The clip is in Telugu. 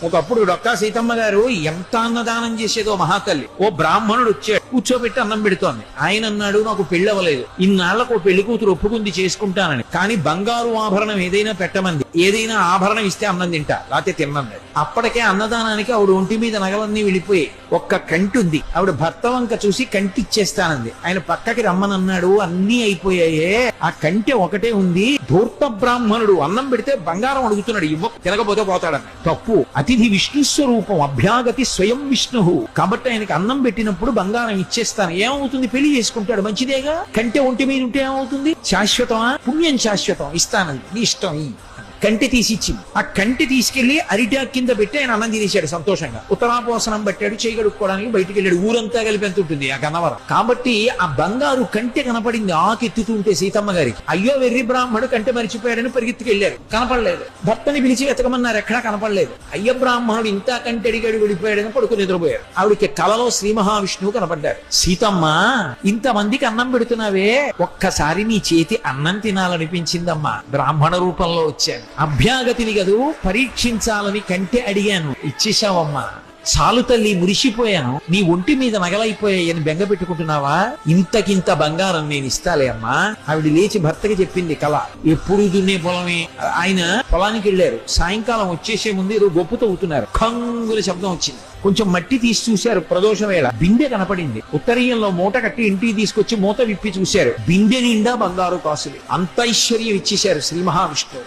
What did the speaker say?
ఒకప్పుడు డొక్కా సీతమ్మ గారు ఎంత అన్నదానం చేసేదో మహాతల్లి. ఓ బ్రాహ్మణుడు వచ్చాడు, కూర్చోబెట్టి అన్నం పెడుతోంది. ఆయన అన్నాడు, నాకు పెళ్లి అవ్వలేదు, ఇన్నాళ్లకు ఓ పెళ్లి కూతురు ఒప్పుకుంది చేసుకుంటానని, కానీ బంగారు ఆభరణం ఏదైనా పెట్టమంది, ఏదైనా ఆభరణం ఇస్తే అన్నం తింటా, లేకపోతే తిన్నది. అప్పటికే అన్నదానానికి ఆవిడ ఒంటి మీద నగలన్నీ వెళ్ళిపోయి ఒక్క కంటి ఉంది. ఆవిడ భర్త వంక చూసి కంటి ఇచ్చేస్తానంది. ఆయన పక్కకి రమ్మనన్నాడు, అన్నీ అయిపోయాయే, ఆ కంటి ఒకటే ఉంది. ధూర్త బ్రాహ్మణుడు అన్నం పెడితే బంగారం అడుగుతున్నాడు, ఇవ్వ తినకపోతే పోతాడని. తప్పు. అతిథి విష్ణు స్వరూపం, అభ్యాగతి స్వయం విష్ణు. కాబట్టి ఆయనకి అన్నం పెట్టినప్పుడు బంగారం ఇచ్చేస్తాను. ఏమవుతుంది? పెళ్లి చేసుకుంటాడు, మంచిదేగా. కంటే ఒంటి మీద ఉంటే ఏమవుతుంది? శాశ్వతమా? పుణ్యం శాశ్వతం. ఇస్తానంది, నీ ఇష్టం. కంటి తీసి ఇచ్చింది. ఆ కంటి తీసుకెళ్లి అరిటా కింద పెట్టి ఆయన అన్నం తినేశాడు సంతోషంగా. ఉత్తరాపోసనం పట్టాడు, చేయి కడుక్కోవడానికి బయటికి వెళ్ళాడు. ఊరంతా కలిపి ఎంత ఉంటుంది ఆ గన్నవరం. కాబట్టి ఆ బంగారు కంటె కనపడింది ఆకెత్తుతుంటే సీతమ్మ గారికి. అయ్యో వెర్రి బ్రాహ్మడు కంటె మరిచిపోయాడని పరిగెత్తుకెళ్లారు, కనపడలేదు. భర్తని పిలిచి వెతకమన్నారు, ఎక్కడా కనపడలేదు. అయ్య బ్రాహ్మణుడు ఇంత కంటె అడిగాడు వెళ్ళిపోయాడని పడుకుని నిద్రపోయారు. ఆవిడకి కలలో శ్రీ మహావిష్ణువు కనపడ్డారు. సీతమ్మ, ఇంతమందికి అన్నం పెడుతున్నావే, ఒక్కసారి నీ చేతి అన్నం తినాలనిపించిందమ్మా, బ్రాహ్మణ రూపంలో వచ్చాను. అభ్యాగతిని గదు పరీక్షించాలని కంటే అడిగాను, ఇచ్చేశావమ్మా. చాలు తల్లి, మురిసిపోయాను. నీ ఒంటి మీద నగలైపోయాయని బెంగ పెట్టుకుంటున్నావా? ఇంతకింత బంగారం నేను ఇస్తాలే అమ్మా. ఆవిడ లేచి భర్తకి చెప్పింది కళ. ఎప్పుడు దున్నే పొలమే. ఆయన పొలానికి వెళ్ళారు. సాయంకాలం వచ్చేసే ముందు ఏదో గొప్పు తవ్వుతున్నారు. కంగుల శబ్దం వచ్చింది. కొంచెం మట్టి తీసి చూశారు. ప్రదోష వేళ బిందె కనపడింది. ఉత్తరీయంలో మూట కట్టి ఇంటికి తీసుకొచ్చి మూత విప్పి చూశారు. బిందె నిండా బంగారు కాసులు. అంత ఐశ్వర్యం ఇచ్చేశారు శ్రీ మహావిష్ణువు.